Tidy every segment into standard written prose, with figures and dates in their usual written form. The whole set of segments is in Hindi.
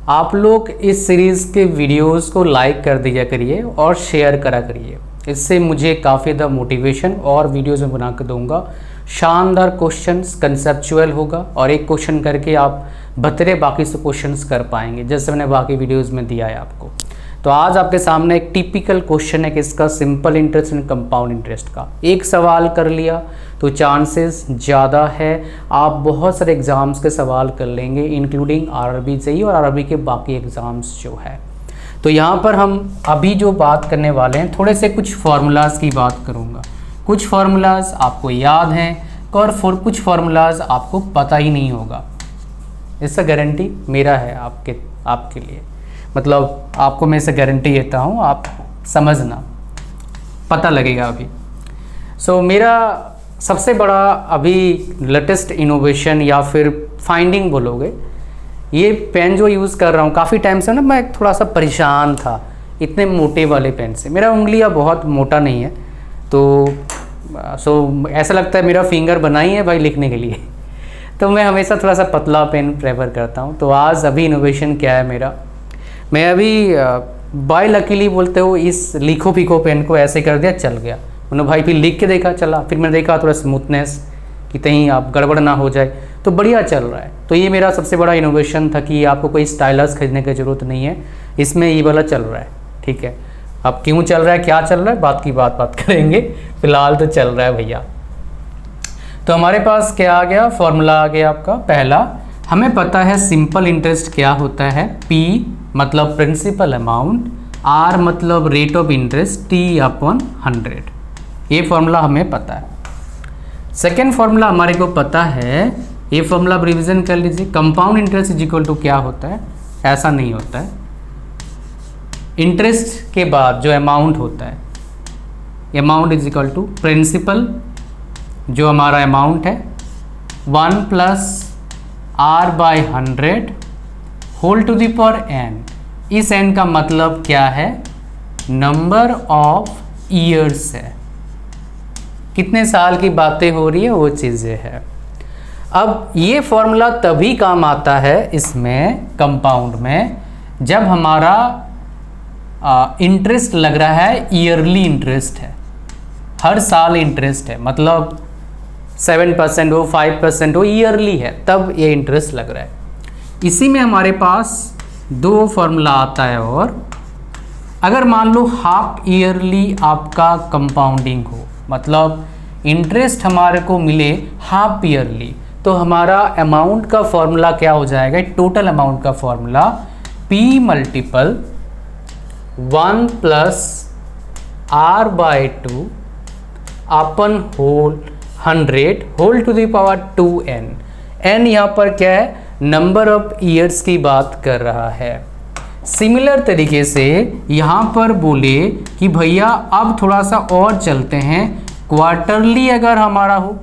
आप लोग इस सीरीज़ के वीडियोस को लाइक कर दिया करिए और शेयर करा करिए, इससे मुझे काफ़ी ज़्यादा मोटिवेशन और वीडियोज़ में बना कर दूँगा। शानदार क्वेश्चंस कंसेप्चुअल होगा और एक क्वेश्चन करके आप बतरे बाकी से क्वेश्चंस कर पाएंगे, जैसे मैंने बाकी वीडियोज़ में दिया है आपको। तो आज आपके सामने एक टिपिकल क्वेश्चन है किसका, simple interest and compound interest का। एक सवाल कर लिया तो चांसेस ज़्यादा है आप बहुत सारे एग्ज़ाम्स के सवाल कर लेंगे, इंक्लूडिंग आरआरबी जेईई और आरआरबी के बाकी एग्ज़ाम्स जो है। तो यहाँ पर हम अभी जो बात करने वाले हैं, थोड़े से कुछ फार्मूलाज़ की बात करूँगा। कुछ फार्मूलाज़ आपको याद हैं और कुछ फार्मूलाज़ आपको पता ही नहीं होगा। इसका गारंटी मेरा है आपके लिए, मतलब आपको मैं इसे गारंटी देता हूँ, आप समझना, पता लगेगा अभी। मेरा सबसे बड़ा अभी लेटेस्ट इनोवेशन या फिर फाइंडिंग बोलोगे, ये पेन जो यूज़ कर रहा हूँ काफ़ी टाइम से ना, मैं थोड़ा सा परेशान था इतने मोटे वाले पेन से। मेरा उंगलियाँ बहुत मोटा नहीं है, तो ऐसा लगता है मेरा फिंगर बना ही है भाई लिखने के लिए। तो मैं हमेशा थोड़ा सा पतला पेन प्रेफर करता हूँ। तो आज अभी इनोवेशन क्या है मेरा, मैं अभी बाय लकीली बोलते हो इस लिखो पिको पेन को ऐसे कर दिया, चल गया। मैंने भाई फिर लिख के देखा, चला, फिर मैंने देखा थोड़ा स्मूथनेस कि कहीं आप गड़बड़ ना हो जाए, तो बढ़िया चल रहा है। तो ये मेरा सबसे बड़ा इनोवेशन था कि आपको कोई स्टाइलस खरीदने की ज़रूरत नहीं है, इसमें ये वाला चल रहा है। ठीक है, अब क्यों चल रहा है, क्या चल रहा है, बात करेंगे, फिलहाल तो चल रहा है भैया। तो हमारे पास क्या आ गया, फॉर्मूला आ गया आपका पहला। हमें पता है सिंपल इंटरेस्ट क्या होता है, P मतलब प्रिंसिपल अमाउंट, R मतलब रेट ऑफ इंटरेस्ट, T/100। ये फॉर्मूला हमें पता है। सेकेंड फॉर्मूला हमारे को पता है, ये फॉर्मूला रिवीजन कर लीजिए। Compound interest is equal to क्या होता है, ऐसा नहीं होता है। इंटरेस्ट के बाद जो अमाउंट होता है, amount is equal to principal, जो हमारा अमाउंट है, 1 + R/100 whole to the power n। इस n का मतलब क्या है, नंबर ऑफ ईयर्स है, कितने साल की बातें हो रही है वो चीज़ें है। अब ये फॉर्मूला तभी काम आता है इसमें कंपाउंड में, जब हमारा इंटरेस्ट लग रहा है, ईयरली इंटरेस्ट है, हर साल इंटरेस्ट है, मतलब 7% हो, 5% हो, ईयरली है, तब ये इंटरेस्ट लग रहा है। इसी में हमारे पास दो फॉर्मूला आता है। और अगर मान लो हाफ ईयरली आपका कंपाउंडिंग हो, मतलब इंटरेस्ट हमारे को मिले हाफ ईयरली, तो हमारा अमाउंट का फॉर्मूला क्या हो जाएगा, टोटल अमाउंट का formula P × 1 + R/2 upon whole 100 whole to the power 2n। n यहाँ पर क्या है, नंबर ऑफ ईयर्स की बात कर रहा है। सिमिलर तरीके से यहाँ पर बोले कि भैया अब थोड़ा सा और चलते हैं, क्वार्टरली अगर हमारा हो,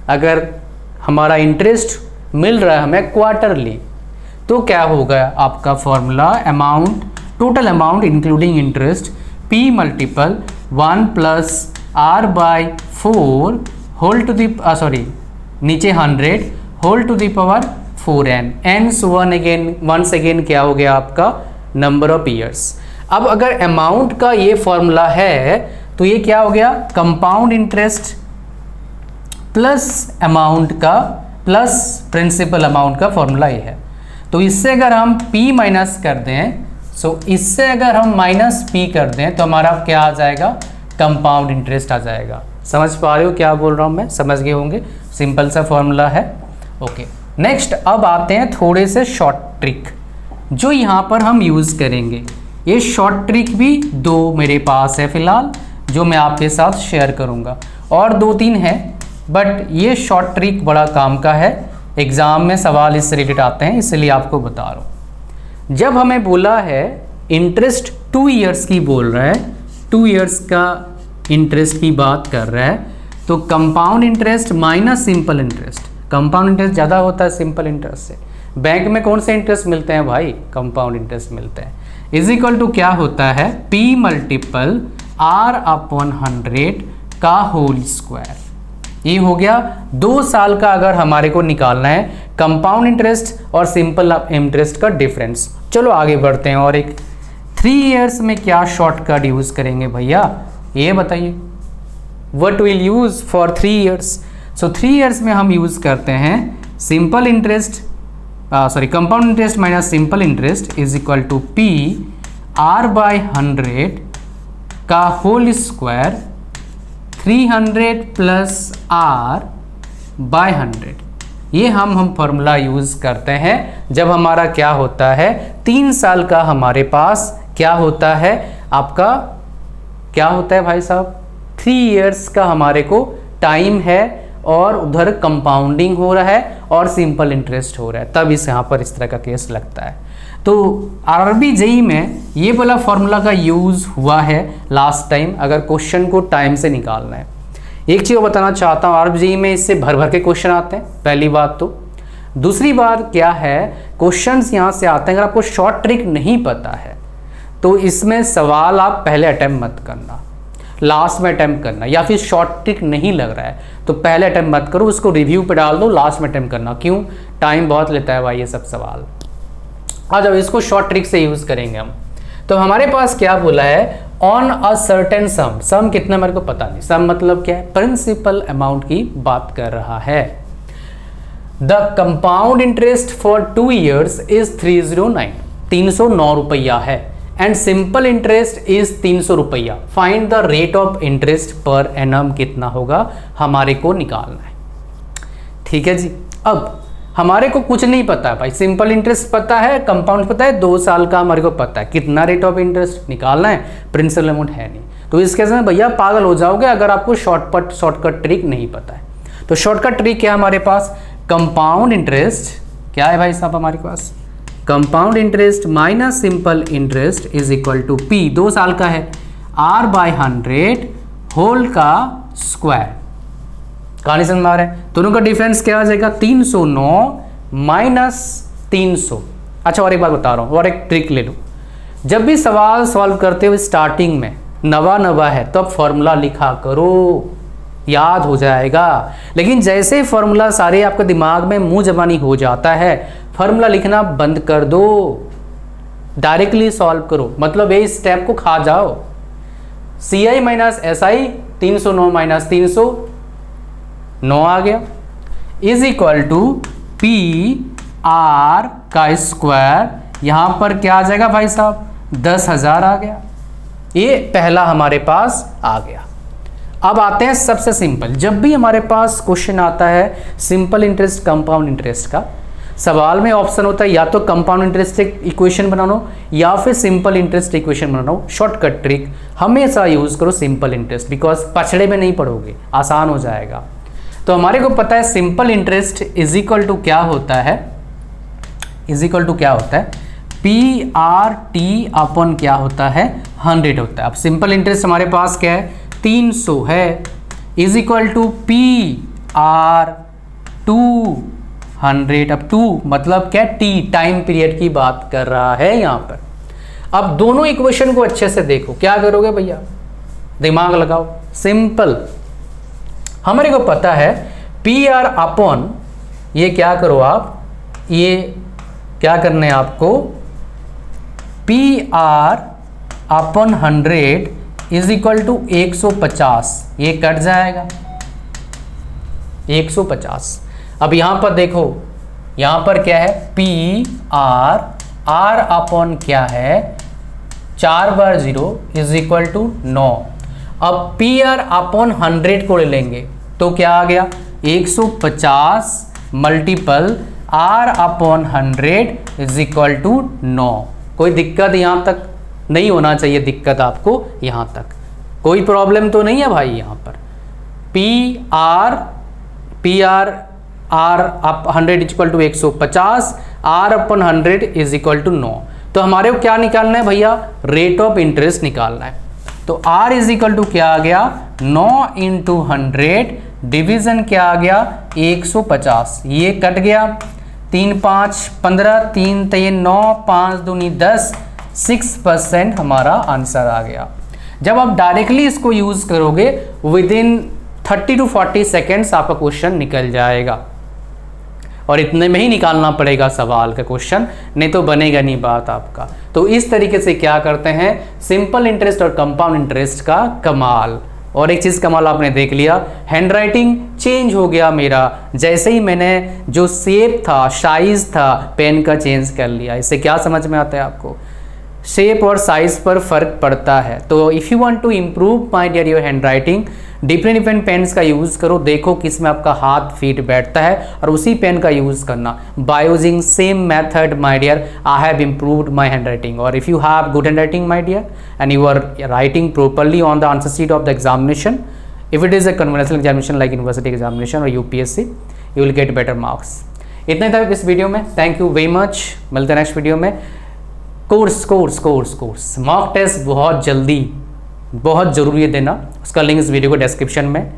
अगर हमारा इंटरेस्ट मिल रहा है हमें क्वार्टरली, तो क्या होगा आपका formula, amount, total amount including interest, P × 1 + R/4 whole to the नीचे 100 whole to the power 4n। n once again क्या हो गया आपका, नंबर ऑफ ईयर्स। अब अगर अमाउंट का ये फॉर्मूला है तो ये क्या हो गया, कंपाउंड इंटरेस्ट प्लस अमाउंट का प्लस प्रिंसिपल अमाउंट का फॉर्मूला ये है। तो इससे अगर हम P माइनस कर दें, इससे अगर हम -P कर दें तो हमारा क्या आ जाएगा, कंपाउंड इंटरेस्ट आ जाएगा। समझ पा रहे हो क्या बोल रहा हूँ मैं, समझ गए होंगे, सिंपल सा फॉर्मूला है। ओके, नेक्स्ट अब आते हैं थोड़े से शॉर्ट ट्रिक जो यहाँ पर हम यूज़ करेंगे। ये शॉर्ट ट्रिक भी दो मेरे पास है फिलहाल, जो मैं आपके साथ शेयर करूँगा, और 2-3 है, बट ये शॉर्ट ट्रिक बड़ा काम का है, एग्ज़ाम में सवाल इससे रिलेटेड आते हैं, इसलिए आपको बता रहा हूँ। जब हमें बोला है इंटरेस्ट 2 ईयर्स की बोल रहा है, 2 ईयर्स का इंटरेस्ट की बात कर रहा है, तो compound interest minus simple interest, compound interest ज़्यादा होता है सिंपल इंटरेस्ट से। बैंक में कौन से इंटरेस्ट मिलते हैं भाई, कंपाउंड इंटरेस्ट मिलते हैं, इज इक्वल टू क्या होता है, P × R/100 का होल स्क्वायर। ये हो गया 2 साल का अगर हमारे को निकालना है कंपाउंड इंटरेस्ट और सिंपल इंटरेस्ट का डिफरेंस। चलो आगे बढ़ते हैं और एक 3 इयर्स में क्या शॉर्टकट यूज करेंगे भैया ये बताइए। What will use for 3 years. So 3 years में हम यूज करते हैं simple interest compound interest minus simple interest is equal to P R by 100 का whole square 300 plus R by 100। ये हम फॉर्मूला यूज करते हैं जब हमारा क्या होता है 3 साल का हमारे पास क्या होता है आपका क्या होता है भाई साहब 3 इयर्स का हमारे को टाइम है और उधर कंपाउंडिंग हो रहा है और सिंपल इंटरेस्ट हो रहा है, तब इस यहाँ पर इस तरह का केस लगता है। तो आरआरबी जेईई में ये वाला फॉर्मूला का यूज़ हुआ है लास्ट टाइम अगर क्वेश्चन को टाइम से निकालना है। एक चीज़ बताना चाहता हूँ आरआरबी जेईई में इससे भर भर के क्वेश्चन आते हैं, पहली बात तो। दूसरी बात क्या है क्वेश्चंस यहाँ से आते हैं अगर आपको शॉर्ट ट्रिक नहीं पता है तो इसमें सवाल आप पहले अटेम्प्ट मत करना, लास्ट में अटेम्प्ट करना, या फिर शॉर्ट ट्रिक नहीं लग रहा है तो पहले अटेम्प्ट मत करो, उसको रिव्यू पे डाल दो, लास्ट में अटेम्प्ट करना। क्यों? टाइम बहुत लेता है भाई ये सब सवाल। आ जाओ इसको शॉर्ट ट्रिक से यूज करेंगे हम। तो हमारे पास क्या बोला है ऑन अ सर्टेन सम। सम कितना मेरे को पता नहीं, सम मतलब क्या है प्रिंसिपल अमाउंट की बात कर रहा है। The compound interest for 2 years is 309 309 रुपया है एंड सिंपल इंटरेस्ट इज 300 रुपया। Find the rate of interest per annum कितना होगा हमारे को निकालना है। ठीक है जी। अब हमारे को कुछ नहीं पता है भाई, सिंपल इंटरेस्ट पता है, कंपाउंड पता है, 2 साल का हमारे को पता है, कितना रेट ऑफ इंटरेस्ट निकालना है, प्रिंसिपल अमाउंट है नहीं। तो इस केस में भैया पागल हो जाओगे अगर आपको शॉर्टकट ट्रिक नहीं पता है। तो शॉर्टकट ट्रिक क्या है हमारे पास कंपाउंड इंटरेस्ट क्या है भाई साहब हमारे पास compound interest minus simple interest is equal to P 2 साल का है आर बाय 100 होल का स्क्वायर। कहानी समझ में आ रहा है? दोनों का डिफरेंस क्या आ जाएगा 309 माइनस 300। अच्छा और एक बात बता रहा हूँ और एक ट्रिक ले लो, जब भी सवाल सॉल्व करते हुए स्टार्टिंग में नवा है तब फॉर्मूला लिखा करो, याद हो जाएगा। लेकिन जैसे फॉर्मूला सारे आपके दिमाग में मुंह जबानी हो जाता है फॉर्मूला लिखना बंद कर दो, डायरेक्टली सॉल्व करो, मतलब ये स्टेप को खा जाओ। C I minus S I 309 माइनस 300 9 आ गया is equal to P R का स्क्वायर। यहां पर क्या आ जाएगा भाई साहब 10,000 आ गया। ये पहला हमारे पास आ गया। अब आते हैं सबसे सिंपल। जब भी हमारे पास क्वेश्चन आता है सिंपल इंटरेस्ट कंपाउंड इंटरेस्ट का, सवाल में ऑप्शन होता है या तो कंपाउंड इंटरेस्ट इक्वेशन बनाना या फिर सिंपल इंटरेस्ट इक्वेशन बनाना। शॉर्टकट ट्रिक हमेशा यूज करो सिंपल इंटरेस्ट, बिकॉज पछड़े में नहीं पढ़ोगे, आसान हो जाएगा। तो हमारे को पता है simple interest is equal to क्या होता है, इज इक्वल टू क्या होता है पी आर टी अपन क्या होता है 100 होता है। अब सिंपल इंटरेस्ट हमारे पास क्या है 300 है is equal to P R 200। अब 2 मतलब क्या टी टाइम पीरियड की बात कर रहा है यहाँ पर। अब दोनों इक्वेशन को अच्छे से देखो, क्या करोगे भैया दिमाग लगाओ, सिंपल। हमारे को पता है पी आर अपॉन ये क्या करो आप, ये क्या करना है आपको P R upon 100 is equal to 150। ये कट जाएगा 150। अब यहां पर देखो, यहां पर क्या है पी आर अपॉन क्या है 4 बार 0 इज इक्वल टू 9। अब पी आर अपॉन 100 को ले लेंगे तो क्या आ गया 150 multiple R upon 100 is equal to 9। कोई दिक्कत यहाँ तक नहीं होना चाहिए, दिक्कत आपको यहाँ तक कोई प्रॉब्लम तो नहीं है भाई। यहाँ पर P R up 100 is equal to 150, R upon 100 is equal to 9। तो हमारे को क्या निकालना है भैया रेट ऑफ इंटरेस्ट निकालना है। तो r इज इक्वल टू क्या आ गया 9 इंटू 100 डिविजन क्या आ गया 150। ये कट गया 3 5 15 3 3 9 5 दूनी 10 6% हमारा आंसर आ गया। जब आप डायरेक्टली इसको यूज करोगे विद इन 30 to 40 सेकेंड्स आपका क्वेश्चन निकल जाएगा, और इतने में ही निकालना पड़ेगा सवाल का क्वेश्चन, नहीं तो बनेगा नहीं बात आपका। तो इस तरीके से क्या करते हैं, सिंपल इंटरेस्ट और कंपाउंड इंटरेस्ट का कमाल। और एक चीज़ कमाल आपने देख लिया, हैंडराइटिंग चेंज हो गया मेरा, जैसे ही मैंने जो शेप था, साइज था पेन का चेंज कर लिया। इससे क्या समझ में आता है आपको, शेप और साइज पर फर्क पड़ता है। तो if you want to improve my dear your handwriting, different different pens का यूज़ करो, देखो किस में आपका हाथ फिट बैठता है और उसी पेन का यूज़ करना। By using same method my dear I have improved my handwriting. और if you have good handwriting my dear and you are writing properly on the answer sheet of the examination, if it is a conventional examination like university examination or UPSC, you will get better marks। इतना था इस वीडियो में, थैंक यू वेरी मच, मिलते हैं नेक्स्ट वीडियो में। कोर्स मॉक टेस्ट बहुत जल्दी, बहुत ज़रूरी है देना, उसका लिंक इस वीडियो को डिस्क्रिप्शन में।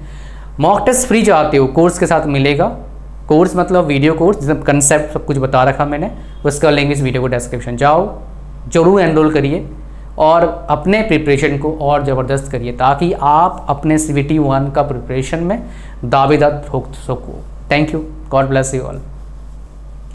मॉक टेस्ट फ्री चाहते हो, कोर्स के साथ मिलेगा। कोर्स मतलब वीडियो कोर्स, जिसमें कंसेप्ट सब कुछ बता रखा मैंने, उसका लिंक इस वीडियो को डिस्क्रिप्शन, जाओ जरूर एनरोल करिए और अपने प्रिपरेशन को और ज़बरदस्त करिए, ताकि आप अपने CVT 1 का प्रिपरेशन में दावेदार हो सको। Thank you, God bless you all.